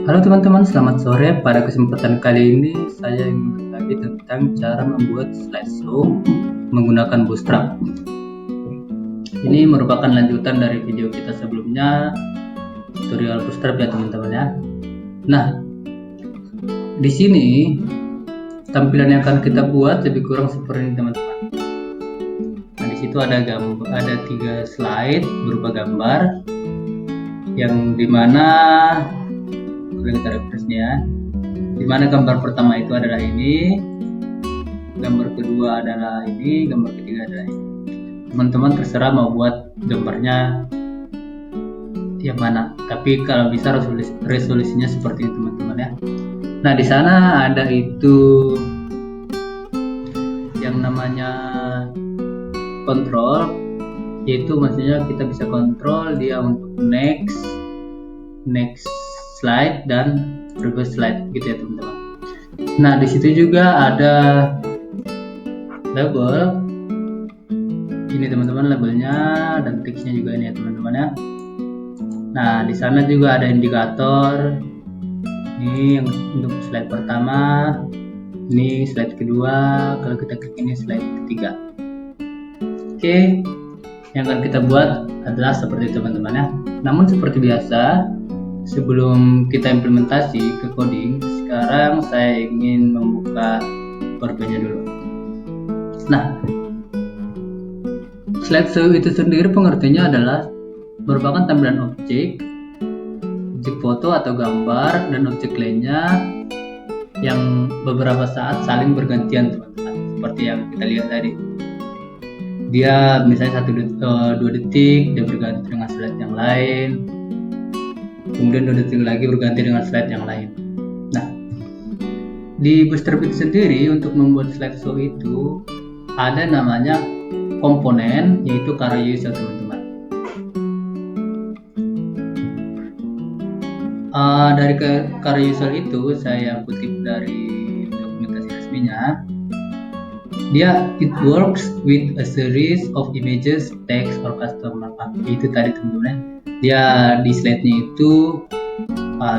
Halo teman-teman, selamat sore. Pada kesempatan kali ini saya ingin berbagi tentang cara membuat slideshow menggunakan Bootstrap. Ini merupakan lanjutan dari video kita sebelumnya, tutorial Bootstrap ya teman-teman ya. Nah, di sini tampilan yang akan kita buat lebih kurang seperti ini teman-teman. Nah, di situ ada 3 slide berupa gambar, yang dimana kita refreshnya ya. Dimana gambar pertama itu adalah ini, gambar kedua adalah ini, gambar ketiga adalah ini. Teman-teman terserah mau buat gambarnya yang mana, tapi kalau bisa resolusinya seperti itu teman-teman ya. Nah, di sana ada itu yang namanya kontrol, yaitu maksudnya kita bisa kontrol dia untuk next slide dan previous slide gitu ya teman-teman. Nah, di situ juga ada label ini teman-teman, labelnya dan teksnya juga ini ya teman-teman ya. Nah, di sana juga ada indikator ini yang untuk slide pertama, ini slide kedua, kalau kita klik ini slide ketiga. Oke, yang akan kita buat adalah seperti itu teman-teman ya. Namun seperti biasa, sebelum kita implementasi ke coding, sekarang saya ingin membuka PowerPoint-nya dulu. Nah, slideshow itu sendiri pengertiannya adalah merupakan tampilan objek foto atau gambar dan objek lainnya yang beberapa saat saling bergantian teman-teman. Seperti yang kita lihat tadi. Dia misalnya 2 detik dia berganti dengan slide yang lain. Kemudian 2 detik lagi berganti dengan slide yang lain. Nah, di Bootstrap itu sendiri untuk membuat slideshow itu ada namanya komponen, yaitu carousel teman-teman. Dari carousel itu saya kutip dari dokumentasi resminya. It works with a series of images, text, or custom markup. Itu tadi teman-teman. Dia di slide-nya itu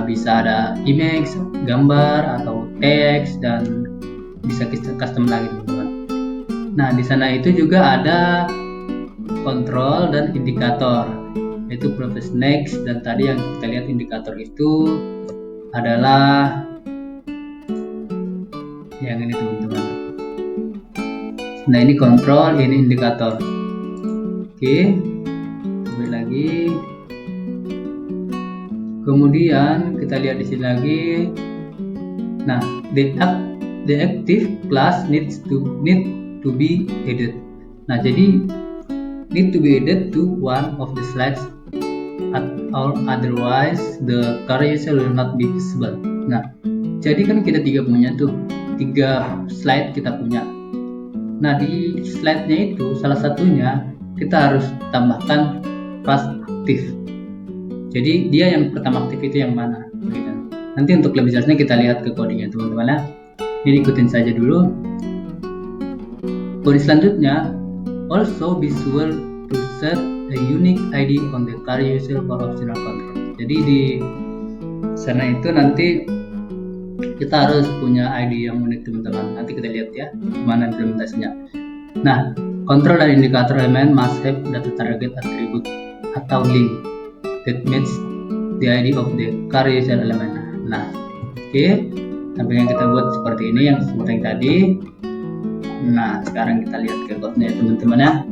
bisa ada image, gambar, atau teks, dan bisa custom lagi teman-teman. Nah, di sana itu juga ada kontrol dan indikator, yaitu previous, next, dan tadi yang kita lihat indikator itu adalah yang ini teman-teman. Nah, ini kontrol, ini indikator. Oke, coba lagi. Kemudian kita lihat di sini lagi. Nah, the active class needs to be added. Nah, jadi need to be added to one of the slides, or otherwise the carousel will not be visible. Nah, jadi kan kita 3 slide kita punya. Nah, di slide-nya itu salah satunya kita harus tambahkan class aktif. Jadi dia yang pertama aktif itu yang mana? Gitu. Nanti untuk lebih jelasnya kita lihat ke codingnya teman-teman ya. Ini ikutin saja dulu. Kode selanjutnya, also be sure to set a unique ID on the carousel for optional control. Jadi di sana itu nanti kita harus punya ID yang unik teman-teman. Nanti kita lihat ya gimana implementasinya. Nah, kontrol dan indikator elemen must have data target attribute atau link that match the ID of the carousel element. Nah, oke, tampilan yang kita buat seperti ini yang seperti yang tadi. Nah, sekarang kita lihat ke code-nya teman-teman ya.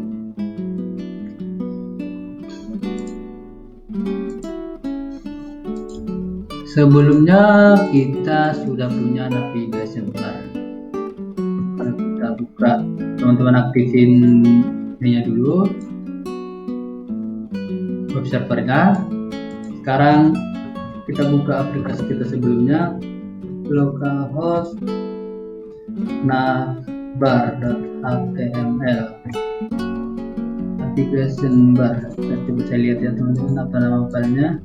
Sebelumnya kita sudah punya navigation bar. Kita buka, teman-teman aktifin ininya dulu, web servernya. Sekarang kita buka aplikasi kita sebelumnya, localhost navbar.html navigation bar. Kita coba saya lihat ya teman-teman apa nama filenya.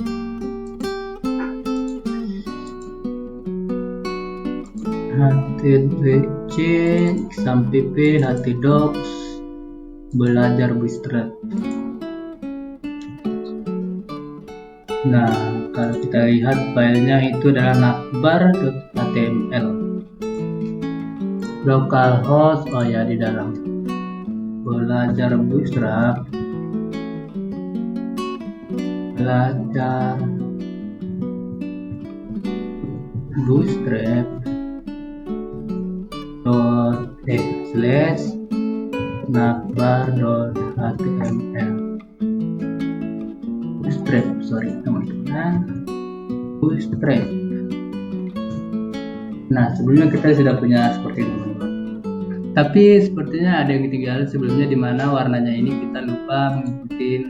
htdc xampp htdocs belajar Bootstrap. Nah, Kalau kita lihat filenya itu adalah navbar.html. Localhost, oh ya, di dalam belajar Bootstrap, /navbar.html. Bootstrap, sorry teman-teman, Bootstrap. Nah, sebelumnya kita sudah punya seperti ini, teman-teman. Tapi sepertinya ada yang ketinggalan sebelumnya, di mana warnanya ini kita lupa mengikuti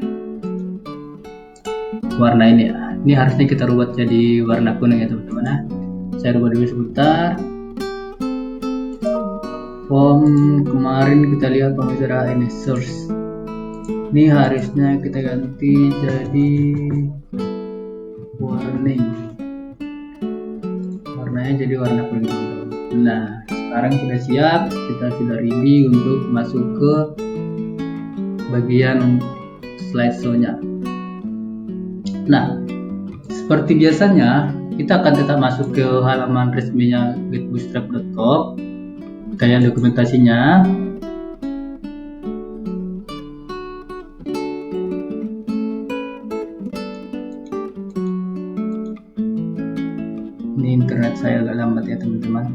warna ini ya. Ini harusnya kita rubah jadi warna kuning ya teman-teman. Nah, saya rubah dulu sebentar. Font kemarin kita lihat pemirsa ini source. Ini harusnya kita ganti jadi warning. Warnanya jadi warna kuning teman-teman. Nah, sekarang sudah siap, kita sudah ready untuk masuk ke bagian slideshow-nya. Nah, seperti biasanya kita akan tetap masuk ke halaman resminya getbootstrap.com, kayak dokumentasinya. Ini internet saya agak lambat ya teman-teman.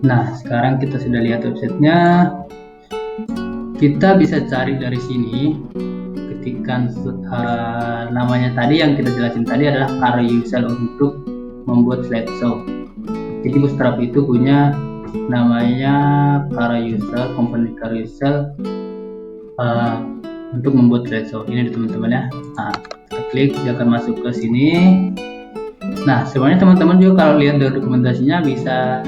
Nah, sekarang kita sudah lihat websitenya. Kita bisa cari dari sini. Ketikkan namanya tadi yang kita jelasin tadi adalah carousel untuk membuat slideshow. Jadi Bootstrap itu punya namanya carousel, komponen carousel untuk membuat slideshow. Ini teman-teman ya. Nah, kita klik, dia akan masuk ke sini. Nah, sebenarnya teman-teman juga kalau lihat dari dokumentasinya bisa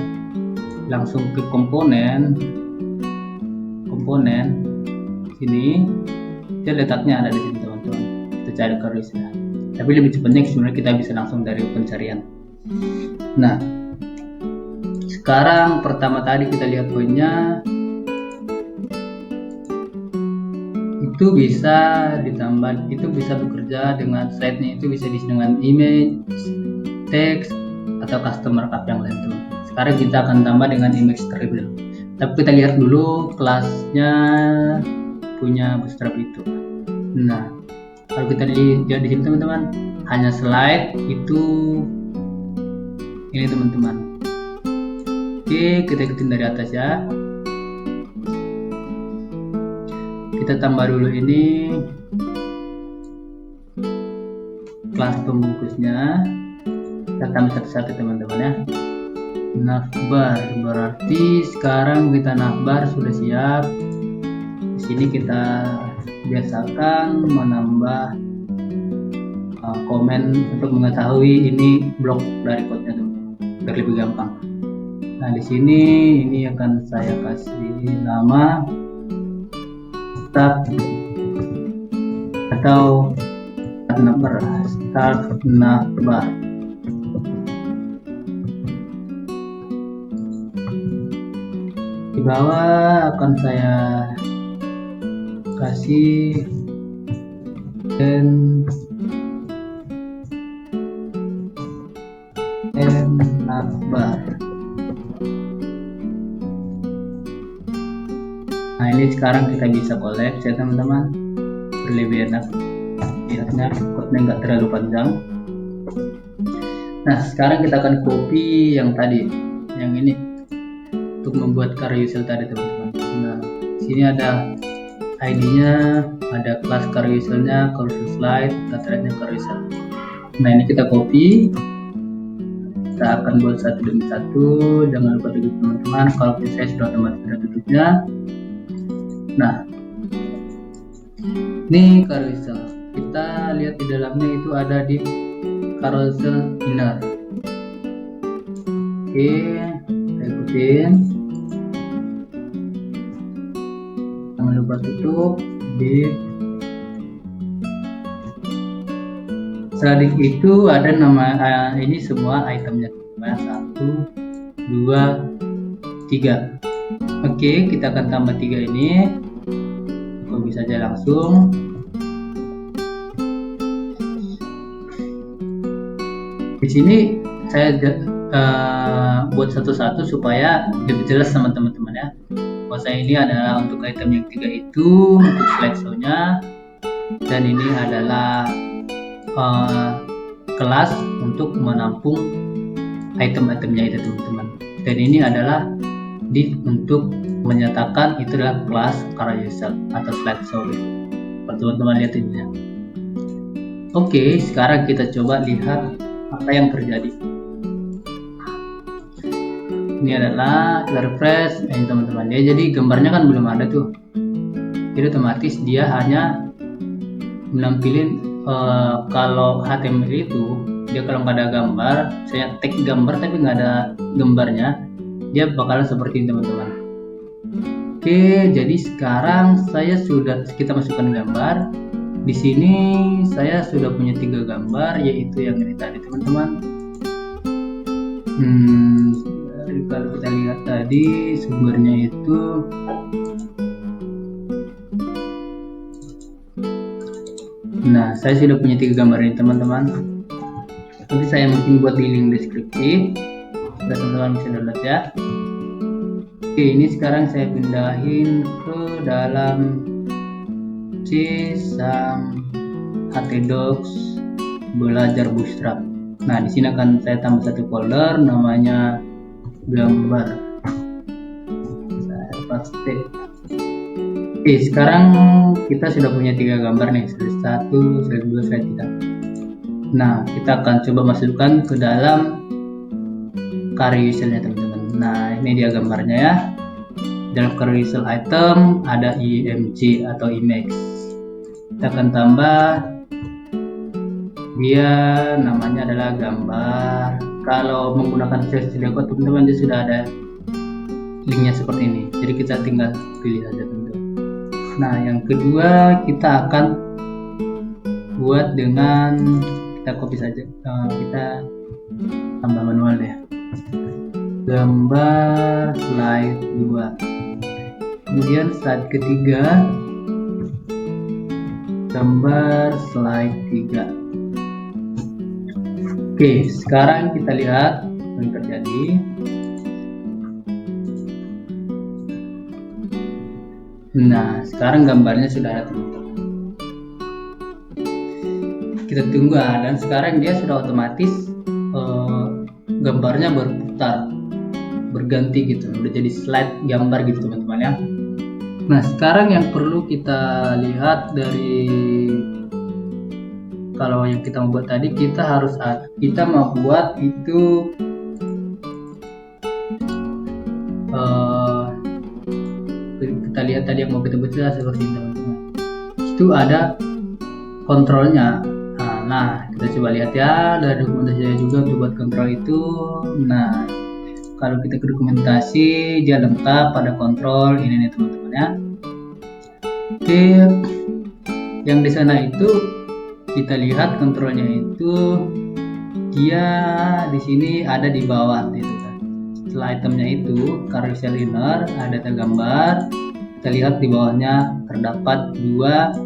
langsung ke komponen sini. Dia letaknya ada di sini teman-teman. Kita cari carousel. Tapi lebih cepatnya sebenarnya kita bisa langsung dari pencarian. Nah, sekarang pertama tadi kita lihat poinnya itu bisa ditambah, itu bisa bekerja dengan slide-nya, itu bisa diisi dengan image, teks, atau custom markup yang lain teman. Sekarang kita akan tambah dengan image terlebih dahulu. Tapi kita lihat dulu kelasnya punya Bootstrap itu. Nah, kalau kita lihat di sini teman-teman, hanya slide itu ini teman-teman. Oke, kita ikutin dari atas ya. Kita tambah dulu ini kelas pembungkusnya. Kita tambah satu-satu teman-teman ya. Navbar, berarti sekarang kita navbar sudah siap. Di sini kita biasakan menambah komen untuk mengetahui ini blok dari kodenya teman-teman, biar lebih gampang. Nah, di sini ini akan saya kasih nama start atau start navbar. Di bawah akan saya kasih navbar. Nah, ini sekarang kita bisa collapse ya teman-teman, lebih enak lihatnya, kodenya nggak terlalu panjang. Nah, sekarang kita akan copy yang tadi, yang ini untuk membuat carousel tadi teman-teman. Nah, sini ada ID-nya, ada kelas carouselnya, carousel slide, thread-nya carousel. Nah, ini kita copy. Kita akan buat satu demi satu. Jangan lupa tutup teman-teman. Kalau saya sudah otomatis sudah tutupnya. Nah, ini carousel. Kita lihat di dalamnya itu ada di carousel inner. Oke, kita ikutin. Jangan lupa tutup. Setelah itu ada nama ini semua itemnya, 1, 2, 3. Oke, kita akan tambah 3 ini. Copy saja langsung. Di sini saya buat satu-satu supaya lebih jelas sama teman-teman ya. Bahwa ini adalah untuk item yang 3 itu untuk slideshow-nya, dan ini adalah kelas untuk menampung item-itemnya itu teman-teman. Dan ini adalah div untuk menyatakan itu adalah kelas carousel atau slideshow. Teman-teman lihat ini ya. Oke, sekarang kita coba lihat apa yang terjadi. Ini adalah kita refresh teman-teman ya. Jadi gambarnya kan belum ada tuh. Jadi otomatis dia hanya menampilin kalau HTML itu dia kalau nggak ada gambar, saya tag gambar tapi nggak ada gambarnya, dia bakalan seperti ini teman-teman. Oke, jadi sekarang kita masukkan gambar. Di sini saya sudah punya 3 gambar, yaitu yang ini tadi teman-teman. Kalau kita lihat tadi sumbernya itu nah, saya sudah punya 3 gambar ini teman-teman. Nanti saya mungkin buat di link deskripsi biar teman-teman bisa download ya. Oke, ini sekarang saya pindahin ke dalam htdocs belajar Bootstrap. Nah, di sini akan saya tambah satu folder namanya gambar. Saya paste. Oke, sekarang kita sudah punya 3 gambar nih, slide 1, slide 2, slide 3. Nah, kita akan coba masukkan ke dalam carousel-nya teman-teman. Nah, ini dia gambarnya ya. Dalam carousel item ada img atau image. Kita akan tambah, dia namanya adalah gambar. Kalau menggunakan search code teman-teman, dia sudah ada linknya seperti ini. Jadi kita tinggal pilih saja teman-teman. Nah, yang kedua kita akan buat dengan kita copy saja, kita tambah manual ya. Gambar slide 2. Kemudian slide ketiga gambar slide 3. Oke, sekarang kita lihat apa yang terjadi. Nah, sekarang gambarnya sudah ada teman-teman. Kita tunggu dan sekarang dia sudah otomatis gambarnya berputar, berganti gitu, udah jadi slide gambar gitu teman-teman ya. Nah, sekarang yang perlu kita lihat dari kalau yang kita membuat tadi, kita mau buat itu kita lihat tadi yang mau kita buat seperti ini teman-teman. Itu ada kontrolnya. Nah, kita coba lihat ya, ada dokumentasinya juga untuk buat kontrol itu. Nah, kalau kita ke dokumentasi, dia lengkap pada kontrol ini nih teman-teman ya. Oke, yang di sana itu kita lihat kontrolnya itu dia di sini ada di bawah gitu kan. Setelah itemnya itu carousel inner ada gambar, kita lihat di bawahnya terdapat 2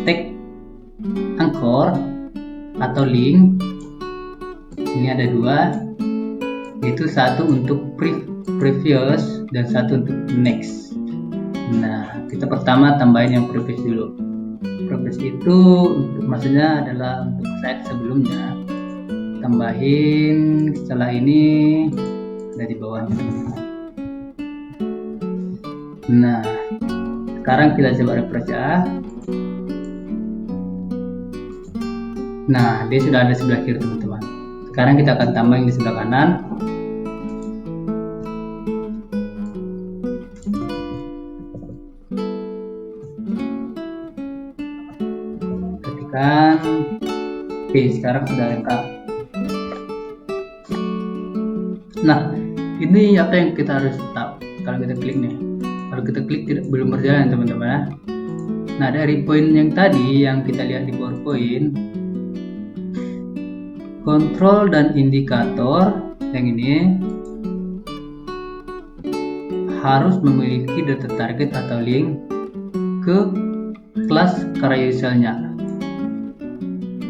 tag anchor atau link. Ini ada 2, yaitu satu untuk previous dan satu untuk next. Nah, kita pertama tambahin yang previous dulu. Previous itu maksudnya adalah untuk slide sebelumnya. Tambahin setelah ini ada di bawahnya. Nah, sekarang kita coba refresh ya. Nah, dia sudah ada sebelah kiri teman-teman. Sekarang kita akan tambah yang di sebelah kanan. Ketikkan. Oke, sekarang sudah lengkap. Nah, ini apa yang kita harus tahu kalau kita klik nih. Kalau kita klik belum berjalan teman-teman ya. Nah, dari poin yang tadi yang kita lihat di PowerPoint, kontrol dan indikator yang ini harus memiliki data target atau link ke kelas carouselnya,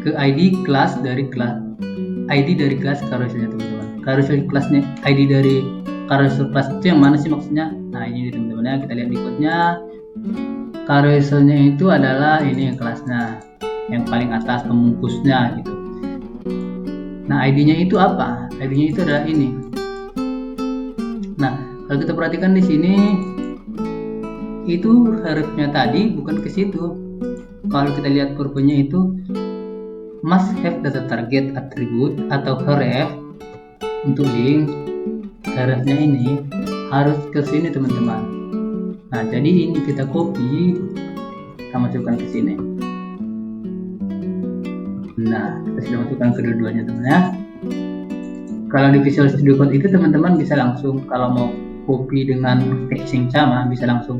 ke ID kelas dari kelas carouselnya teman-teman. Carousel kelasnya, ID dari carousel kelas itu yang mana sih maksudnya? Nah ini teman-teman ya, kita lihat di code-nya. Carouselnya itu adalah ini kelasnya yang paling atas, pembungkusnya gitu. Nah ID-nya itu apa? ID-nya itu adalah ini. Nah kalau kita perhatikan di sini, itu hurufnya tadi bukan ke situ. Kalau kita lihat kurvanya itu must have data target attribute atau href untuk link, hrefnya ini harus ke sini teman-teman. Nah jadi ini kita copy, kita masukkan ke sini. Nah kita sudah masukkan kedua-duanya teman ya. Kalau di Visual Studio Code itu teman-teman bisa langsung, kalau mau copy dengan teks yang sama, bisa langsung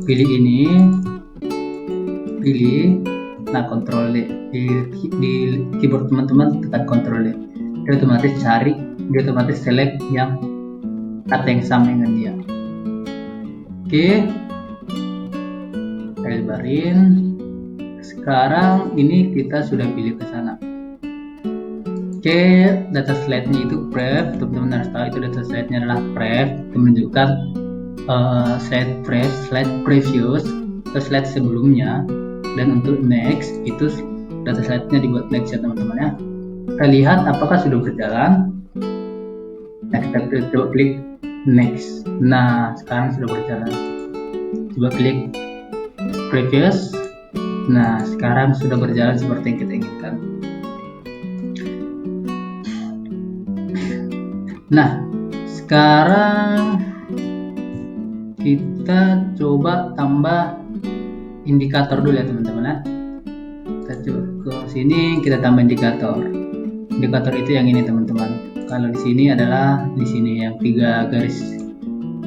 pilih ini, pilih, nah Ctrl D di keyboard teman-teman tekan Ctrl D, dia otomatis cari, dia otomatis select yang kata yang sama dengan dia. Oke, kita lebarin. Sekarang ini kita sudah pilih ke sana. Oke, data slide-nya itu pref, teman-teman harus tahu itu data slide-nya adalah pref, itu menunjukkan slide previous atau slide sebelumnya, dan untuk next itu data slide-nya dibuat next ya teman-teman ya. Kita lihat apakah sudah berjalan. Nah kita coba klik next. Nah sekarang sudah berjalan. Coba klik previous. Nah sekarang sudah berjalan seperti yang kita inginkan. Nah sekarang kita coba tambah indikator dulu ya teman-teman ya. Kita coba ke sini, kita tambah indikator. Indikator itu yang ini teman-teman. Kalau di sini adalah di sini yang 3 garis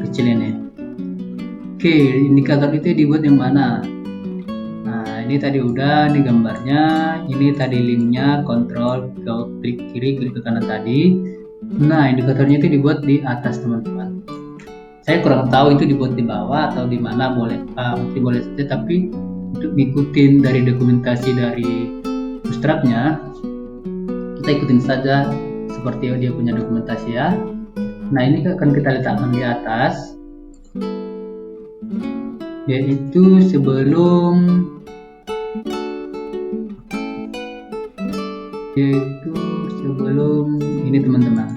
kecil ini. Oke, indikator itu dibuat yang mana? Nah ini tadi udah di gambarnya, ini tadi linknya, kontrol klik kiri, klik ke kanan tadi. Nah indikatornya itu dibuat di atas teman-teman. Saya kurang tahu itu dibuat di bawah atau di mana, boleh mungkin boleh saja, tapi untuk ngikutin dari dokumentasi dari Bootstrap-nya, kita ikutin saja seperti dia punya dokumentasi ya. Nah ini akan kita letakkan di atas, yaitu sebelum ini teman-teman,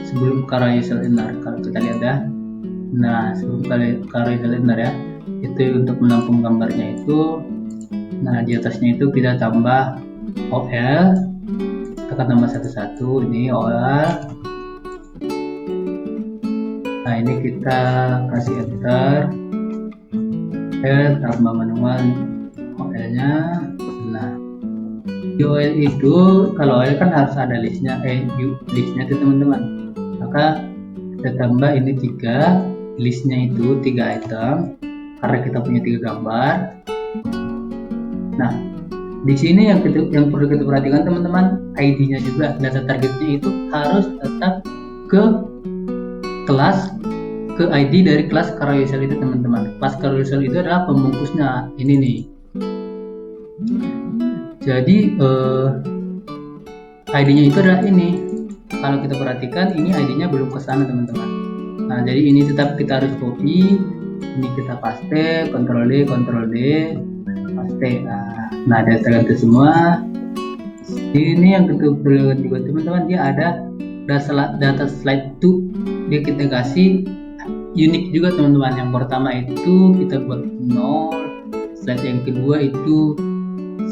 sebelum carousel inner. Kalau kita lihat ya, nah sebelum carousel inner ya, itu untuk menampung gambarnya itu. Nah di atasnya itu kita tambah OL, tekan tambah satu-satu, ini OL. Nah ini kita kasih enter, tambah manual OL-nya. Nah di OL itu, kalau OL kan harus ada listnya, listnya itu teman-teman. Maka kita tambah ini 3, listnya itu 3 item, karena kita punya 3 gambar. Nah di sini yang perlu kita perhatikan teman-teman, ID-nya juga, data targetnya itu harus tetap ke kelas, ke ID dari kelas carousel itu teman-teman. Kelas carousel itu adalah pembungkusnya, ini nih. Jadi ID-nya itu adalah ini. Kalau kita perhatikan ini ID-nya belum ke sana teman-teman. Nah jadi ini tetap kita harus copy, ini kita paste, Ctrl D, paste. Nah data ganti semua. Ini yang kita perlu juga teman-teman, dia ada data slide 2, dia kita kasih unik juga teman-teman. Yang pertama itu kita buat 0, slide yang kedua itu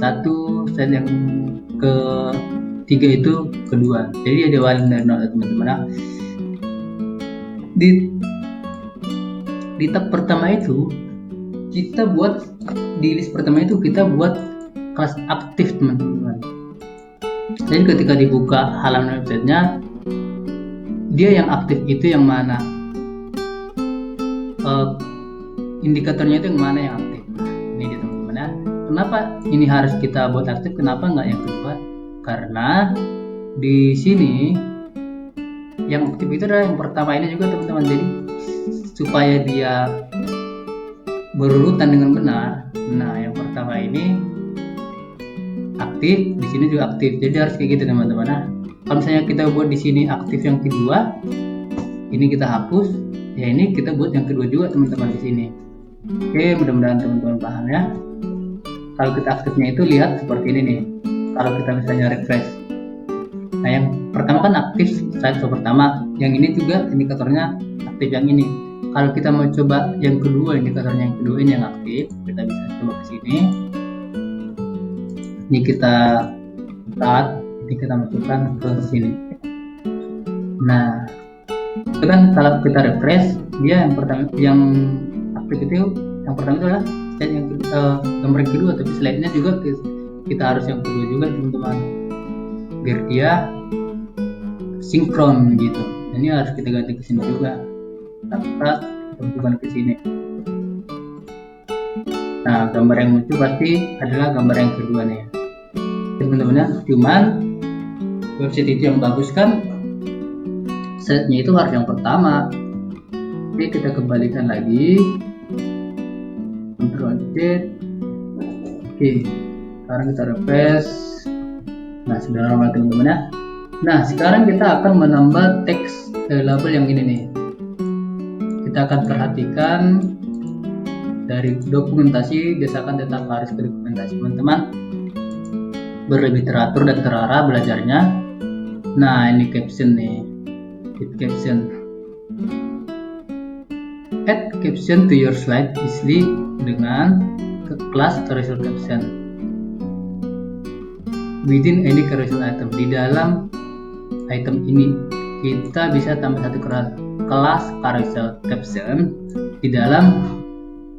1, slide yang ketiga itu kedua. Jadi ada waling dari 0 teman-teman. Nah, di tab pertama itu kita buat, di list pertama itu kita buat kelas aktif teman-teman. Jadi ketika dibuka halaman websitenya, dia yang aktif itu yang mana, indikatornya itu yang mana yang aktif. Ini dia teman-teman ya. Kenapa ini harus kita buat aktif, kenapa nggak yang kedua? Karena di sini yang aktif itu adalah yang pertama ini juga teman-teman. Jadi supaya dia berurutan dengan benar. Nah, yang pertama ini aktif, di sini juga aktif. Jadi harus kayak gitu teman-teman. Nah, kalau misalnya kita buat di sini aktif yang kedua, ini kita hapus. Ya ini kita buat yang kedua juga teman-teman di sini. Oke, mudah-mudahan teman-teman paham ya. Kalau kita aktifnya itu lihat seperti ini nih. Kalau kita misalnya refresh. Nah, yang pertama kan aktif slide pertama. Yang ini juga indikatornya aktif yang ini. Kalau kita mau coba yang kedua, indikatornya yang kedua ini yang aktif, kita bisa coba ke sini. Ini kita start, ini kita masukkan ke sini. Nah, itu kan kalau kita refresh, dia yang pertama, yang aktif itu yang pertama itu adalah slide yang gambar yang kedua, tapi slide-nya juga kita harus yang kedua juga teman-teman, biar dia sinkron gitu. Ini harus kita ganti ke sini juga. Kita tentukan ke sini. Nah, gambar yang muncul pasti adalah gambar yang kedua nih, teman-teman ya. Cuman website itu yang bagus kan, slide-nya itu harus yang pertama. Jadi kita kembalikan lagi, Ctrl C. Oke, sekarang kita refresh. Nah, sudah normal teman-teman ya. Nah, sekarang kita akan menambah teks label yang ini nih. Kita akan perhatikan dari dokumentasi, biasakan tetap harus ke dokumentasi teman-teman, berlebih teratur dan terarah belajarnya. Nah, ini caption nih, hit caption. Add caption to your slide easily dengan kelas carousel caption within any carousel item. Di dalam item ini kita bisa tambah satu kelas carousel caption di dalam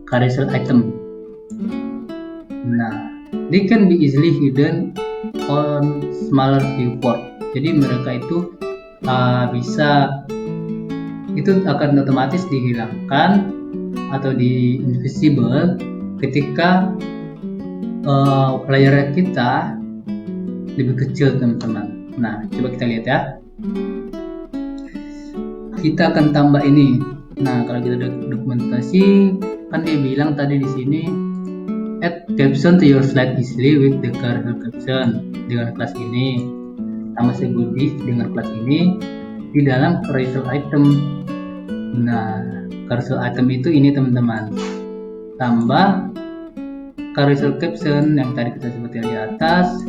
carousel item. Nah, they can be easily hidden on smaller viewport. Jadi mereka itu bisa, itu akan otomatis dihilangkan atau di invisible ketika layar kita lebih kecil teman-teman. Nah, coba kita lihat ya. Kita akan tambah ini. Nah, kalau kita dokumentasi, kan dia bilang tadi di sini add caption to your slide easily with the carousel caption dengan kelas ini, tambah sebudi dengan kelas ini di dalam carousel item. Nah, carousel item itu ini teman-teman, tambah carousel caption yang tadi kita sebutin di atas,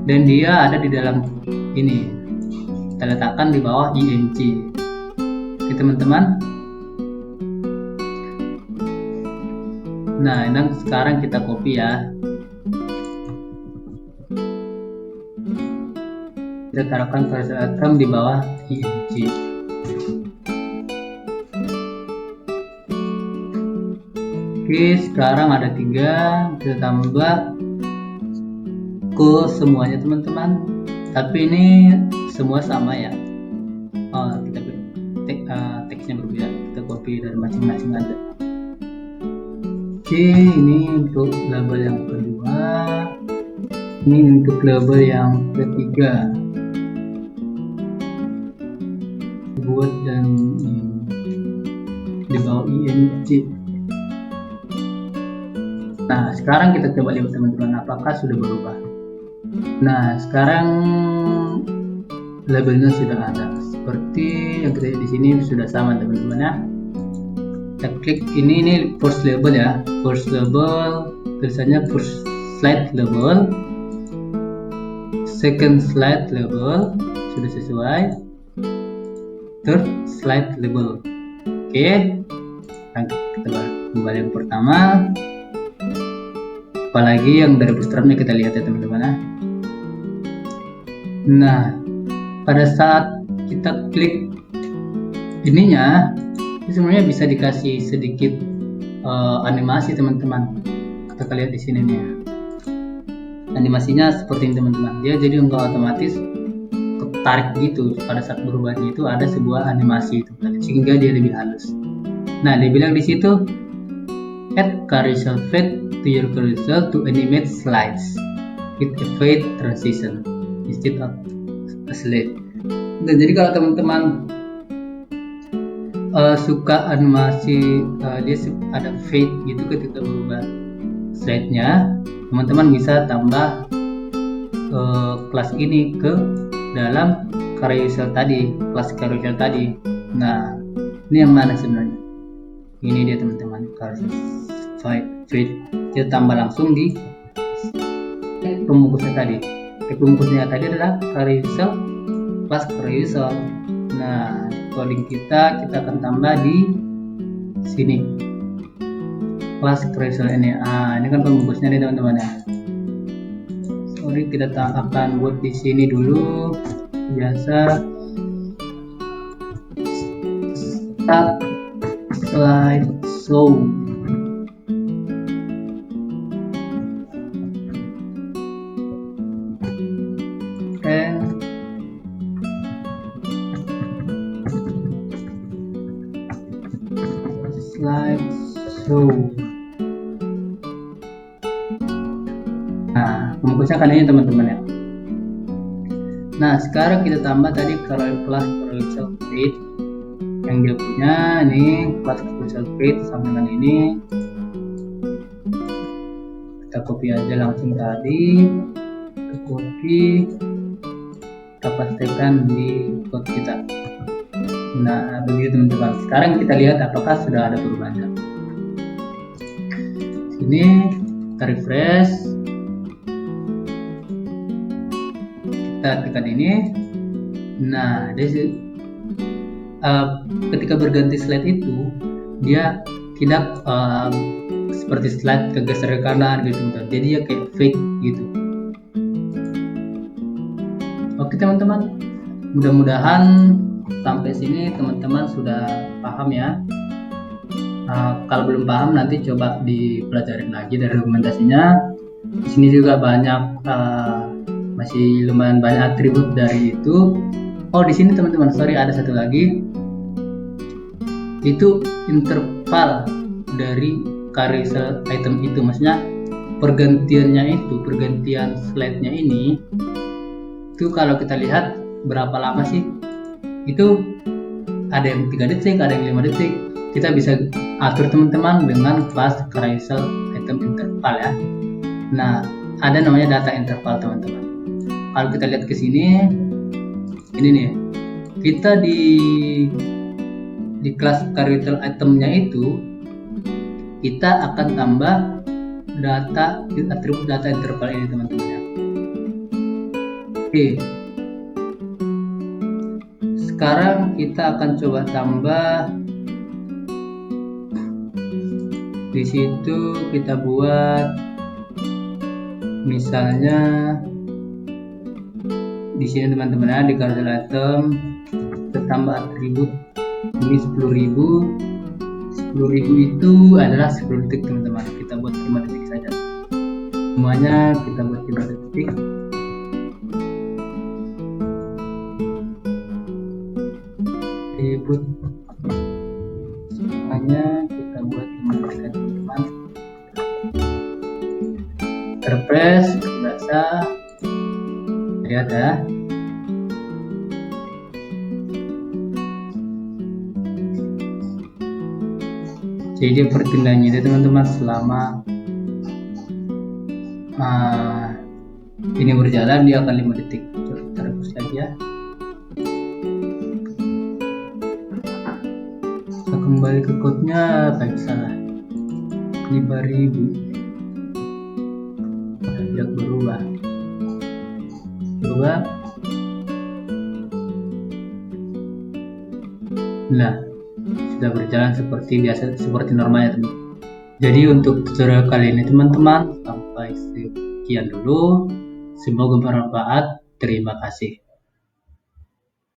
dan dia ada di dalam ini, kita letakkan di bawah ing. Oke teman-teman. Nah, ini sekarang kita copy ya. Kita taruhkan carousel item di bawah ing. Oke, sekarang ada 3, kita tambah ke semuanya teman-teman. Tapi ini semua sama ya. Oh, kita teksnya berbeda. Kita copy dari masing-masing aja. Oke, ini untuk label yang kedua. Ini untuk label yang ketiga. Buat dan di bawah ing. Nah, sekarang kita coba lihat teman-teman apakah sudah berubah. Nah, sekarang labelnya sudah ada seperti yang kita lihat di sini, sudah sama teman-teman ya. Kita klik ini first label ya. First label tulisannya first slide label, second slide label sudah sesuai, third slide label. Oke, kita kembali yang pertama. Apalagi yang dari bootstrapnya kita lihat ya teman-teman. Nah, pada saat kita klik ininya, ini sebenarnya bisa dikasih sedikit animasi teman-teman. Kita lihat di sini nih ya. Animasinya seperti ini teman-teman. Dia jadi enggak otomatis ketarik gitu. Pada saat berubahnya itu ada sebuah animasi itu, sehingga dia lebih halus. Nah, dia bilang di situ add carousel fade to your carousel to animate slides with a fade transition instead of a slide. Dan jadi kalau teman-teman suka animasi dia ada fade gitu ketika berubah slide-nya, teman-teman bisa tambah kelas ini ke dalam carousel tadi, kelas carousel tadi. Nah, ini yang mana sebenarnya? Ini dia teman-teman, carousel fade. Kita tambah langsung di pembungkusnya tadi. Pembungkusnya tadi adalah carousel plus carousel. Nah, coding kita akan tambah di sini plus carousel ini. Ini kan pembungkusnya nih teman-teman ya. Sorry, kita akan buat di sini dulu. Biasa start slide show. Slide show. Nah, pembungkusnya kan ini teman-teman ya. Nah, sekarang kita tambah tadi carousel fade yang dia punya nih, carousel fade sama dengan ini. Kita copy aja langsung tadi, kita copy, kita pastikan di code kita. Nah, begitu teman-teman. Sekarang kita lihat apakah sudah ada perubahannya. Sini kita refresh, kita tekan ini. Nah, ketika berganti slide itu dia tidak seperti slide kegeser ke kanan gitu, jadi ya kayak fake gitu. Oke teman-teman, mudah-mudahan sampai sini teman-teman sudah paham ya. Kalau belum paham nanti coba dipelajarin lagi dari dokumentasinya. Di sini juga banyak masih lumayan banyak atribut dari itu. Oh, di sini teman-teman, sorry, ada satu lagi. Itu interval dari carousel item itu, maksudnya pergantian slide-nya ini itu kalau kita lihat berapa lama sih, itu ada yang 3 detik, ada yang 5 detik. Kita bisa atur teman-teman dengan kelas carousel item interval ya. Nah, ada namanya data interval teman-teman. Kalau kita lihat ke sini, ini nih, kita di kelas carousel itemnya itu kita akan tambah atribut data interval ini teman-teman ya. Oke, sekarang kita akan coba tambah di situ. Kita buat misalnya di sini teman-teman ya, di carousel item kita tambah atribut ini 10.000 itu adalah 10 detik teman-teman. Kita buat 5 detik saja, semuanya kita buat 5 detik. Atribut semuanya kita buat 5 detik teman-teman. Refresh, biasa lihat ya. Jadi perpindahannya itu teman-teman selama ini berjalan dia akan 5 detik. Kita refresh lagi ya. Kita kembali ke code-nya, baik salah 5.000. Tidak berubah. Nah, sudah berjalan seperti biasa, seperti normalnya teman. Jadi untuk tutorial kali ini teman-teman, sampai sekian dulu. Semoga bermanfaat. Terima kasih.